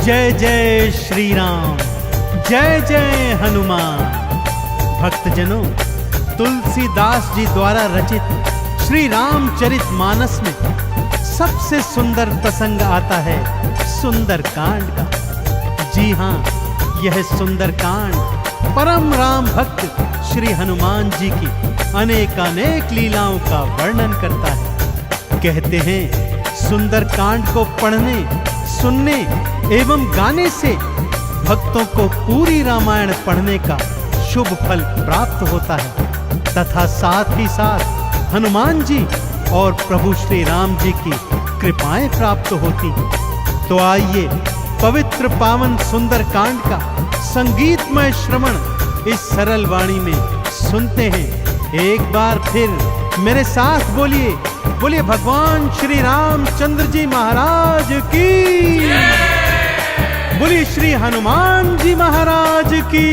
जय जय श्री राम, जय जय हनुमान। भक्तजनों, तुलसीदास जी द्वारा रचित श्री रामचरित मानस में सबसे सुंदर प्रसंग आता है सुंदर कांड का। जी हाँ, यह सुंदर कांड परम राम भक्त श्री हनुमान जी की अनेकानेक लीलाओं का वर्णन करता है। कहते हैं सुंदर कांड को पढ़ने, सुनने एवं गाने से भक्तों को पूरी रामायण पढ़ने का शुभ फल प्राप्त होता है तथा साथ ही साथ हनुमान जी और प्रभु श्री राम जी की कृपाएं प्राप्त होती हैं। तो आइए पवित्र पावन सुंदर कांड का संगीतमय श्रवण इस सरल वाणी में सुनते हैं। एक बार फिर मेरे साथ बोलिए, बोलिए भगवान श्री रामचंद्र जी महाराज की, बोलिए श्री हनुमान जी महाराज की।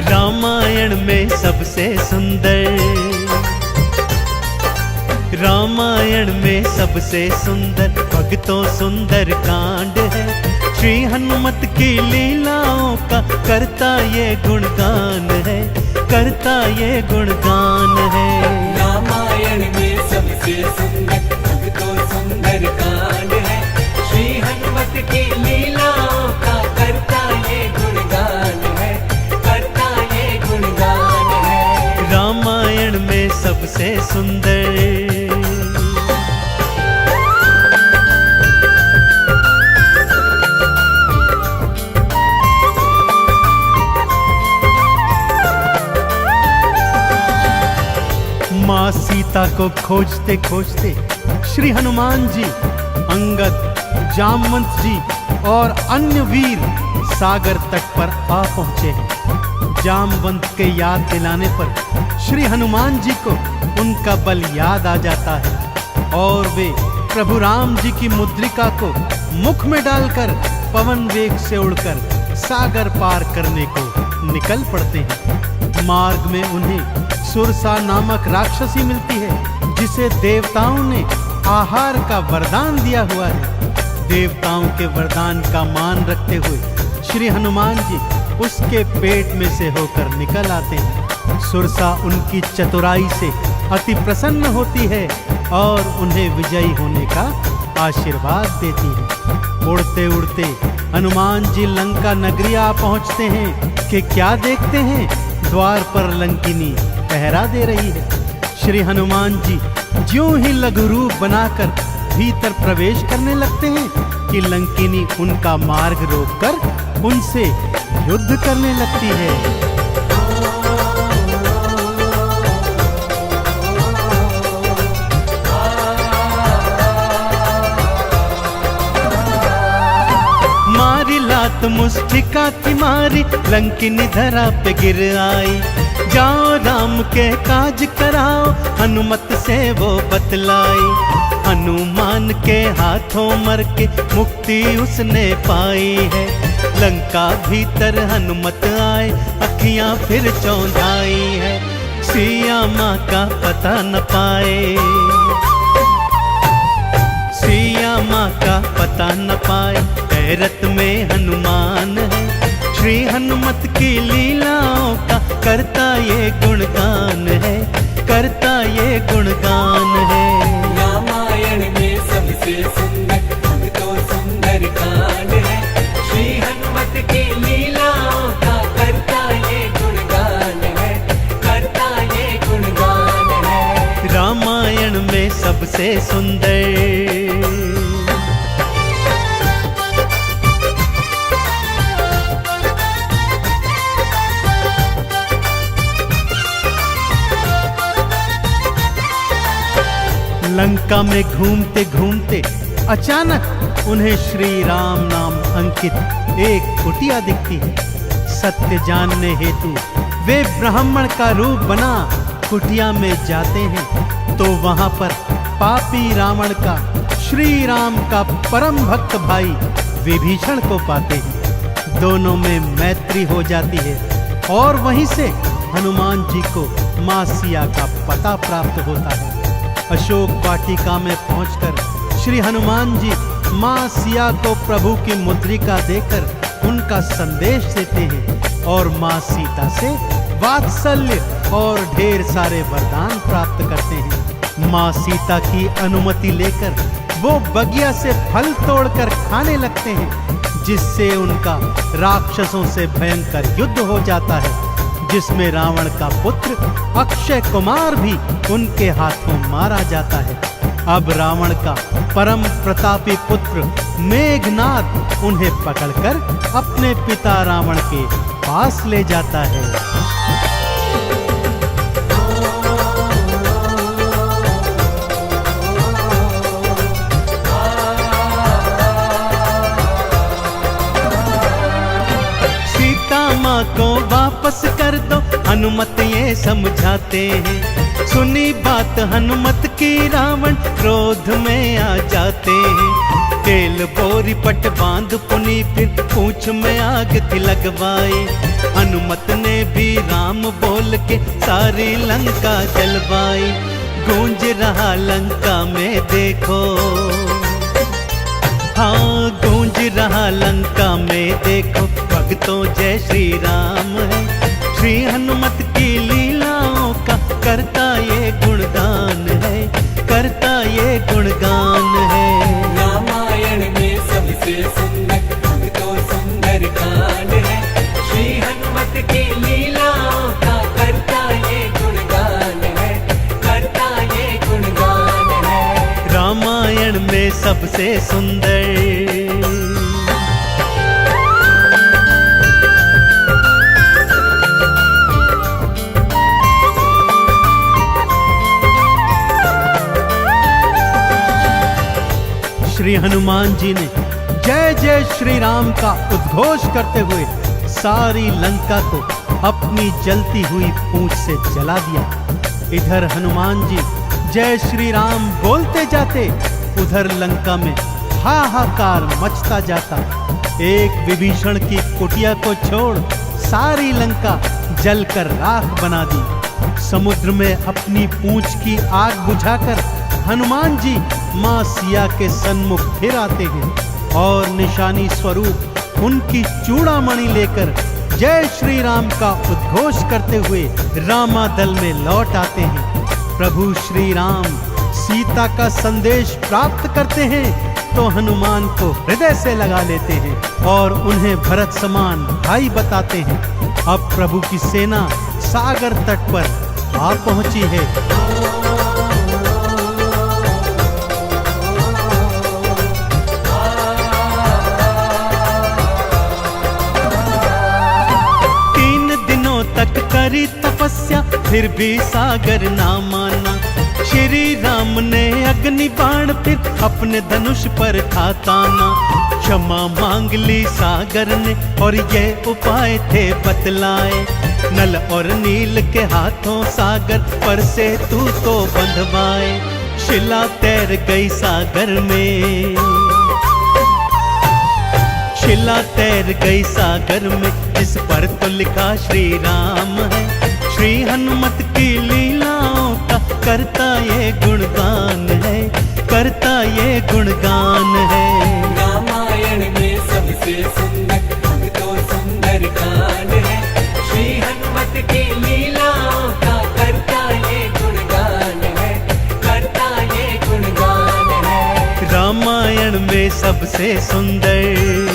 रामायण में सबसे सुंदर, रामायण में सबसे सुंदर भक्तों सुंदर कांड है। श्री हनुमत की लीलाओं का करता ये गुणगान है, करता ये गुणगान है। रामायण में सबसे सुंदर भक्तों सुंदर कांड है। श्री हनुमत की लीलाओं का करता ये गुणगान है, करता ये गुणगान है। रामायण में सबसे सुंदर। माँ सीता को खोजते खोजते श्री हनुमान जी, अंगद, जामवंत जी और अन्य वीर सागर तट पर आ पहुंचे हैं। जामवंत के याद दिलाने पर श्री हनुमान जी को उनका बल याद आ जाता है और वे प्रभु राम जी की मुद्रिका को मुख में डालकर पवन वेग से उड़कर सागर पार करने को निकल पड़ते हैं। मार्ग में उन्हें सुरसा नामक राक्षसी मिलती है जिसे देवताओं ने आहार का वरदान दिया हुआ है। देवताओं के वरदान का मान रखते हुए श्री हनुमान जी उसके पेट में से होकर निकल आते हैं। सुरसा उनकी चतुराई से अति प्रसन्न होती है और उन्हें विजयी होने का आशीर्वाद देती है। उड़ते उड़ते हनुमान जी लंका नगरी आ पहुंचते हैं कि क्या देखते हैं, द्वार पर लंकिनी पहरा दे रही है। श्री हनुमान जी ज्यों ही लघु रूप बनाकर भीतर प्रवेश करने लगते हैं कि लंकिनी उनका मार्ग रोककर उनसे युद्ध करने लगती है। मारी लात मुष्टिका की मारी, लंकिनी धरा पे गिर आई। जाओ राम के काज कराओ, हनुमत से वो बतलाई। हनुमान के हाथों मर के मुक्ति उसने पाई है। लंका भीतर हनुमत आए, अखियां फिर चौंधाई है। सिया माँ का पता न पाए, सिया माँ का पता न पाए। हैरत में हनुमान है, श्री हनुमत की लीलाओं का करता ये गुणगान है, करता ये गुणगान है। रामायण में सबसे सुंदर भक्तों सुंदर कांड है। श्री हनुमत की लीलाओं का करता ये गुणगान है, करता ये गुणगान है। रामायण में सबसे सुंदर। लंका में घूमते घूमते अचानक उन्हें श्री राम नाम अंकित एक कुटिया दिखती है। सत्य जानने हेतु वे ब्राह्मण का रूप बना कुटिया में जाते हैं तो वहां पर पापी रावण का श्री राम का परम भक्त भाई विभीषण को पाते हैं। दोनों में मैत्री हो जाती है और वहीं से हनुमान जी को मां सिया का पता प्राप्त होता है। अशोक वाटिका में पहुंचकर श्री हनुमान जी मां सिया को प्रभु की मुद्रिका देकर उनका संदेश देते हैं और मां सीता से वात्सल्य और ढेर सारे वरदान प्राप्त करते हैं। मां सीता की अनुमति लेकर वो बगिया से फल तोड़कर खाने लगते हैं, जिससे उनका राक्षसों से भयंकर युद्ध हो जाता है, जिसमें रावण का पुत्र अक्षय कुमार भी उनके हाथों मारा जाता है। अब रावण का परम प्रतापी पुत्र मेघनाद उन्हें पकड़कर अपने पिता रावण के पास ले जाता है। माँ को वापस कर दो, हनुमत ये समझाते हैं। सुनी बात हनुमत की रावण क्रोध में आ जाते हैं। तेल बोरी पट बांध पुनी फिर पूंछ में आग थी लगवाई। हनुमत ने भी राम बोल के सारी लंका जलवाई। गूंज रहा लंका में देखो, हाँ गूंज रहा लंका में देखो, भक्तों जय श्री राम है। श्री हनुमत की लीलाओं का करता ये गुणगान है, करता ये गुणगान है। रामायण में सबसे सुंदर भक्तों सुंदर कांड है। श्री हनुमत की लीलाओं का करता ये गुणगान है, करता ये गुणगान है। रामायण में सबसे सुंदर श्री हनुमान जी ने जय जय श्री राम का उद्घोष करते हुए सारी लंका को अपनी जलती हुई पूंछ से जला दिया। इधर हनुमान जी जय श्री राम बोलते जाते, उधर लंका में हाहाकार मचता जाता। एक विभीषण की कुटिया को छोड़ सारी लंका जलकर राख बना दी। समुद्र में अपनी पूंछ की आग बुझाकर हनुमान जी मां सिया के सन्मुख फिर आते हैं और निशानी स्वरूप उनकी चूड़ामणि लेकर जय श्री राम का उद्घोष करते हुए रामादल में लौट आते हैं। प्रभु श्री राम सीता का संदेश प्राप्त करते हैं तो हनुमान को हृदय से लगा लेते हैं और उन्हें भरत समान भाई बताते हैं। अब प्रभु की सेना सागर तट पर आ पहुंची है। तक करी तपस्या फिर भी सागर ना माना। श्री राम ने अग्नि बाण फिर अपने धनुष पर था ताना। क्षमा मांग ली सागर ने और ये उपाय थे बतलाए। नल और नील के हाथों सागर पर से तू तो बंधवाए। शिला तैर गई सागर में, शिला तैर गई सागर में, जिस पर तो लिखा श्री राम है। श्री हनुमत की लीलाओं का करता ये गुणगान है, करता ये गुणगान है। रामायण में सबसे सुंदर भक्तों सुंदर कांड है। श्री हनुमत की लीलाओं का करता ये गुणगान है, करता ये गुणगान है। रामायण में सबसे सुंदर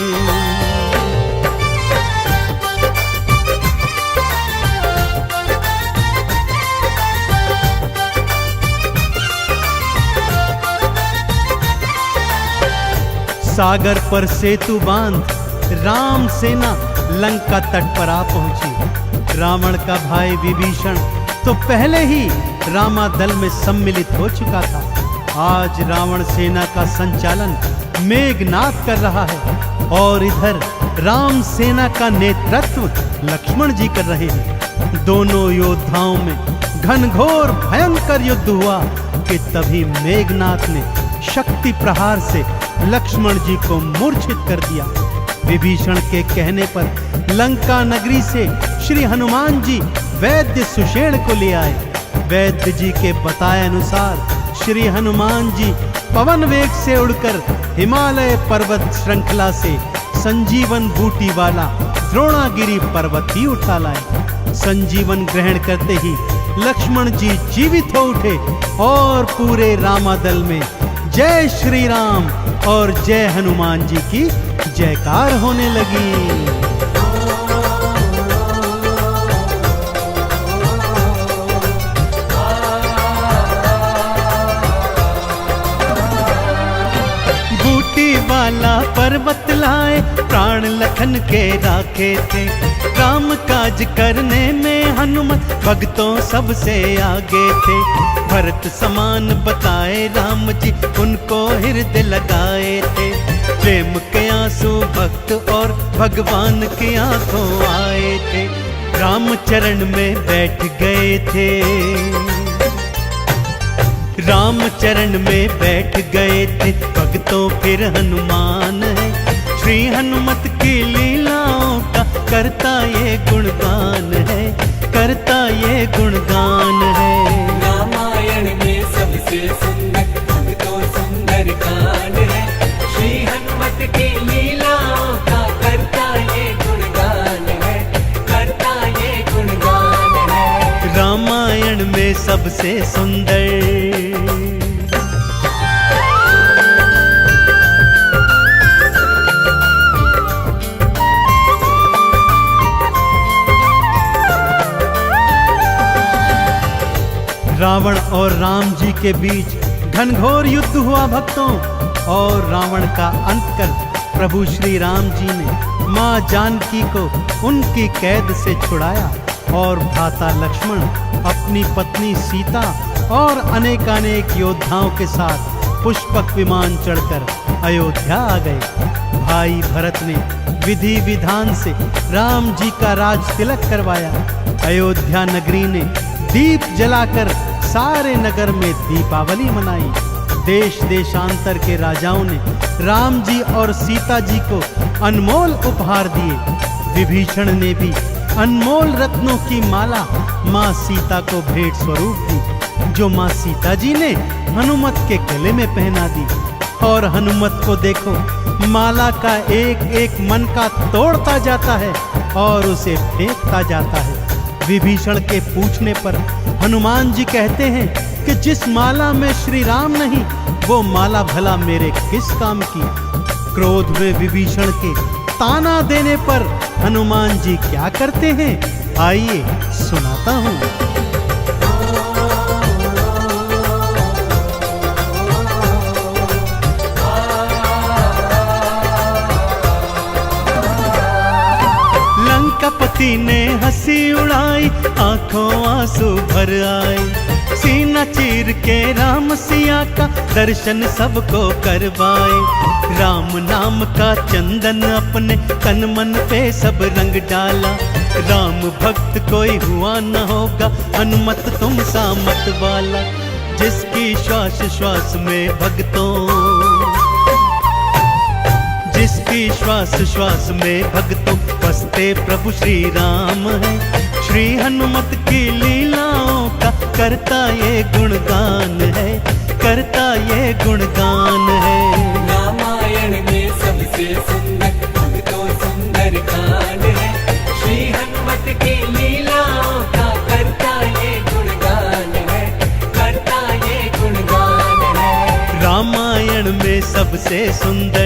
सागर पर सेतु बांध राम सेना लंका तट पर आ पहुंची। रावण का भाई विभीषण तो पहले ही रामादल में सम्मिलित हो चुका था। आज रावण सेना का संचालन मेघनाद कर रहा है और इधर राम सेना का नेतृत्व लक्ष्मण जी कर रहे हैं। दोनों योद्धाओं में घनघोर भयंकर युद्ध हुआ कि तभी मेघनाद ने शक्ति प्रहार से लक्ष्मण जी को मूर्छित कर दिया। विभीषण के कहने पर लंका नगरी से श्री हनुमान जी वैद्य सुषेण को ले आए। वैद्य जी के बताए अनुसार श्री हनुमान जी पवन वेग से उड़कर हिमालय पर्वत श्रृंखला से संजीवन बूटी वाला द्रोणागिरी पर्वत ही उठा लाए। संजीवन ग्रहण करते ही लक्ष्मण जी जीवित हो उठे और पूरे रामादल में जय श्री राम और जय हनुमान जी की जयकार होने लगी। वाला पर्वत लाए प्राण लखन के राखे थे। राम काज करने में हनुमत भक्तों सबसे आगे थे। भरत समान बताए राम जी उनको हृदय लगाए थे। प्रेम के आंसू भक्त और भगवान की आंखों आए थे। राम चरण में बैठ गए थे। राम चरण में बैठ गए थे भक्तों फिर हनुमान है। श्री हनुमत की लीलाओं का करता ये गुणगान है, करता ये गुणगान है। रामायण में सबसे सुंदर भक्तों सुंदर कांड है। श्री हनुमत की लीलाओं का करता ये गुणगान है, करता ये गुणगान है। रामायण में सबसे सुंदर रावण और राम जी के बीच घनघोर युद्ध हुआ भक्तों। और रावण का अंत कर प्रभु श्री राम जी ने माँ जानकी को उनकी कैद से छुड़ाया और भ्राता लक्ष्मण अपनी पत्नी सीता और अनेकानेक योद्धाओं के साथ पुष्पक विमान चढ़कर अयोध्या आ गए। भाई भरत ने विधि विधान से राम जी का राज तिलक करवाया। अयोध्या नगरी ने दीप जलाकर सारे नगर में दीपावली मनाई। देश देशांतर के राजाओं ने राम जी और सीता जी को अनमोल उपहार दिए। विभीषण ने भी अनमोल रत्नों की माला माँ सीता को भेंट स्वरूप दी, जो माँ सीता जी ने हनुमत के गले में पहना दी। और हनुमत को देखो, माला का एक एक मन का तोड़ता जाता है और उसे फेंकता जाता है। विभीषण के पूछने पर हनुमान जी कहते हैं कि जिस माला में श्री राम नहीं, वो माला भला मेरे किस काम की। क्रोध में विभीषण के ताना देने पर हनुमान जी क्या करते हैं, आइए सुनाता हूँ। लंकापति ने हंसी उड़ाई, आंखों आंसू भर आए। सीना चीर के राम सिया का दर्शन सबको करवाए। राम नाम का चंदन अपने तन मन पे सब रंग डाला। राम भक्त कोई हुआ न होगा, हनुमत तुम सा मत वाला। जिसकी श्वास श्वास में भक्तों, जिसकी श्वास श्वास में भक्तों बसते प्रभु श्री राम है। श्री हनुमत की लीलाओं का करता ये गुणगान है, करता ये गुणगान है। रामायण में सबसे सुंदर भक्तों सुंदर कांड है। श्री हनुमत की लीलाओं का करता ये गुणगान है, करता ये गुणगान है। रामायण में सबसे सुंदर।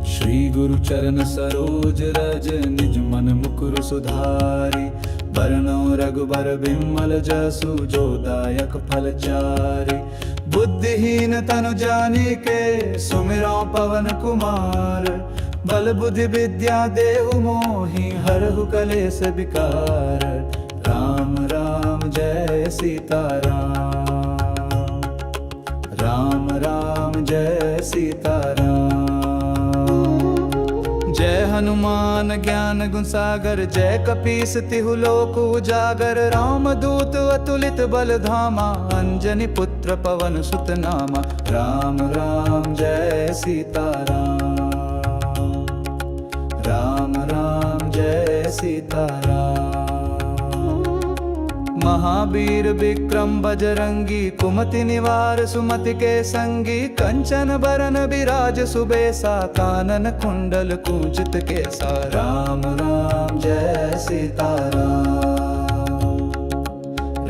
श्री गुरु चरण सरोज रज निज मन मुकुर सुधारी। बरनउँ रघुबर बिमल जसु जो दायक फल चारि। बुद्धिहीन तनु जानिके सुमिरो पवन कुमार। बल बुद्धि विद्या देहु मोहि हरहु कलेस विकार। राम राम जय सीताराम, राम राम जय सीताराम। जय हनुमान ज्ञान गुण सागर, जय कपीस तिहु लोक उजागर। राम दूत अतुलित बल धामा, अंजनी पुत्र पवन सुत नामा। राम राम जय सीताराम, राम राम जय सीताराम। महावीर विक्रम बजरंगी, कुमति निवार सुमति के संगी। कंचन बरन विराज सुबेसा, कानन कुंडल कुंचित केसा। राम राम जय सीताराम,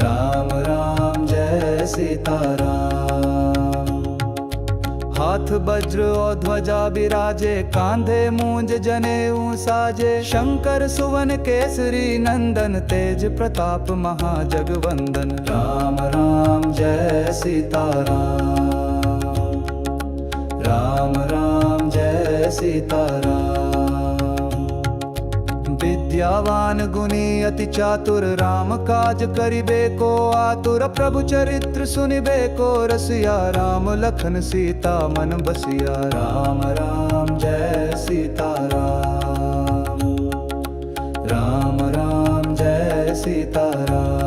राम राम जय सीताराम। हाथ वज्र और ध्वजा विराजे, कांधे मूंज जनेऊ साजे। शंकर सुवन केसरी नंदन, तेज प्रताप महाजगवंदन। राम राम जय सीताराम, राम राम जय सीताराम। विद्यावान गुणी अति चातुर, राम काज करिबे को आतुर। प्रभु चरित्र सुनिबे को रसिया, राम लखन सीता मन बसिया। राम राम जय सीताराम, राम राम जय सीताराम।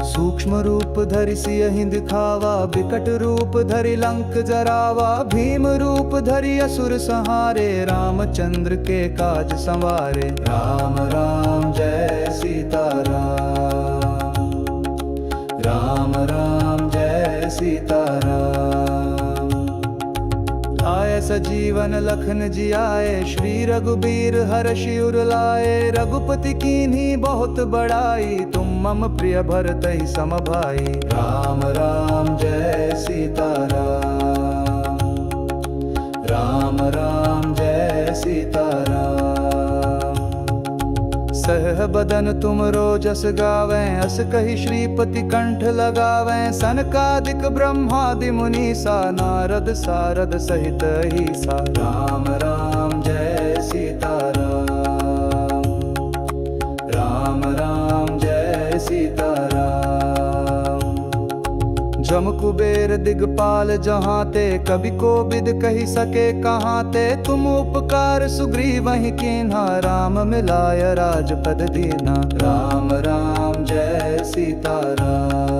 सूक्ष्म रूप धरि सियहि दिखावा, विकट रूप धरि लंक जरावा। भीम रूप धरि असुर संहारे, रामचंद्र के काज संवारे। राम राम जय सीताराम, राम राम जय सीताराम। आए सजीवन लखन जियाए, श्री रघुबीर हर्षि उर लाए। रघुपति कीन्ही बहुत बड़ाई, तुम मम प्रिय भरतहि सम भाई। राम राम जय सीताराम, राम राम जय सीताराम। सह बदन तुम रोजस गावें, अस कहि श्रीपति कंठ लगावें। सनकादिक ब्रह्मादि मुनीसा, नारद सारद सहित ईसा। राम राम जय सीताराम, राम राम जय सीताराम। जम कुबेर दिगपाल जहाँ ते, कभी कोबिद कही सके कहाँ ते। तुम उपकार सुग्रीवहि कीन्हा, राम मिलाय राजपद दीन्हा। राम राम जय सीताराम,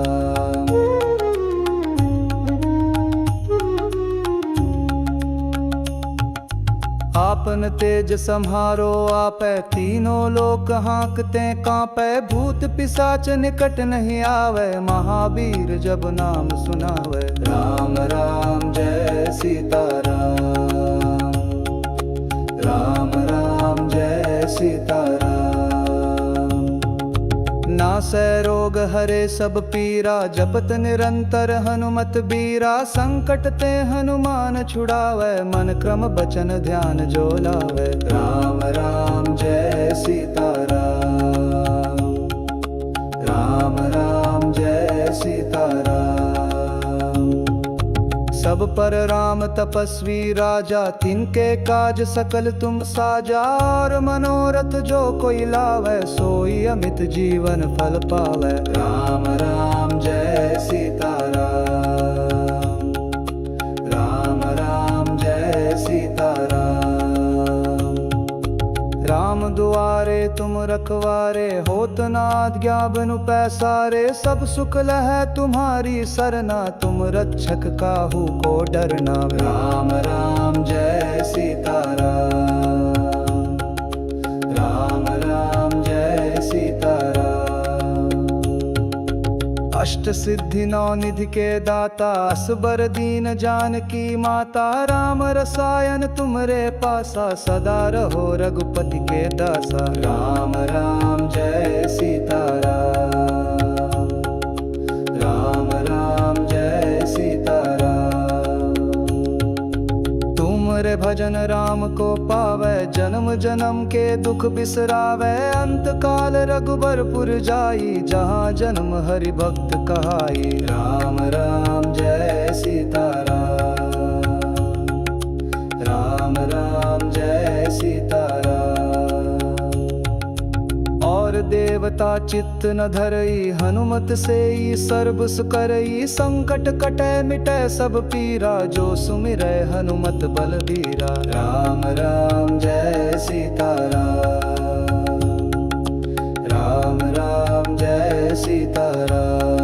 आपन तेज सम्हारो आपै। तीनों लोक हांकते कांपै, भूत पिशाच निकट नहीं आवे। महावीर जब नाम सुनावे। राम राम जय सीताराम, राम राम जय सीताराम। नासै रोग हरे सब पीरा, जपत निरंतर हनुमत बीरा। संकट ते हनुमान छुड़ावे, मन क्रम बचन ध्यान जो लावे। राम राम जय सीताराम, राम राम जय सीताराम। सब पर राम तपस्वी राजा, तिनके काज सकल तुम साजा। और मनोरथ जो कोई लावे, सोई अमित जीवन फल पावे। राम राम जय सीताराम, राम राम जय सीताराम। राम दुआरे तुम रखवारे, होत न आज्ञा बिनु पैसारे। सब सुख लहै तुम्हारी सरना, तुम रक्षक काहू को डरना। राम राम जय सीताराम, राम राम जय सीताराम। अष्ट सिद्धि नौ निधि के दाता, असबर दीन जानकी माता। राम रसायन तुमरे पासा, सदा रहो रघुपति के दासा। राम राम जय सीताराम, राम राम जय सीताराम। तुम करे भजन राम को पावे, जन्म जन्म के दुख बिसरावे। अंत काल रघुबरपुर जाई, जहाँ जन्म हरि भक्त कहाई। राम राम जय सीताराम, राम राम जय सीताराम। और देवता चित्त न धरई, हनुमत सेई सर्ब सुकरई। संकट कटे मिटे सब पीरा, जो सुमिरै हनुमत बलबीरा। राम राम जय सीताराम, राम राम जय सीताराम।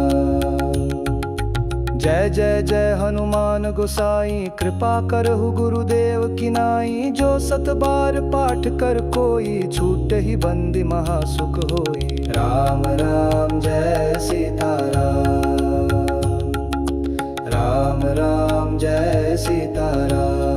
जय जय जय हनुमान गोसाई, कृपा करहु गुरुदेव की नाई। जो सत बार पाठ कर कोई, छूट ही बंदी महासुख होई। राम राम जय सीताराम, राम राम जय सीताराम।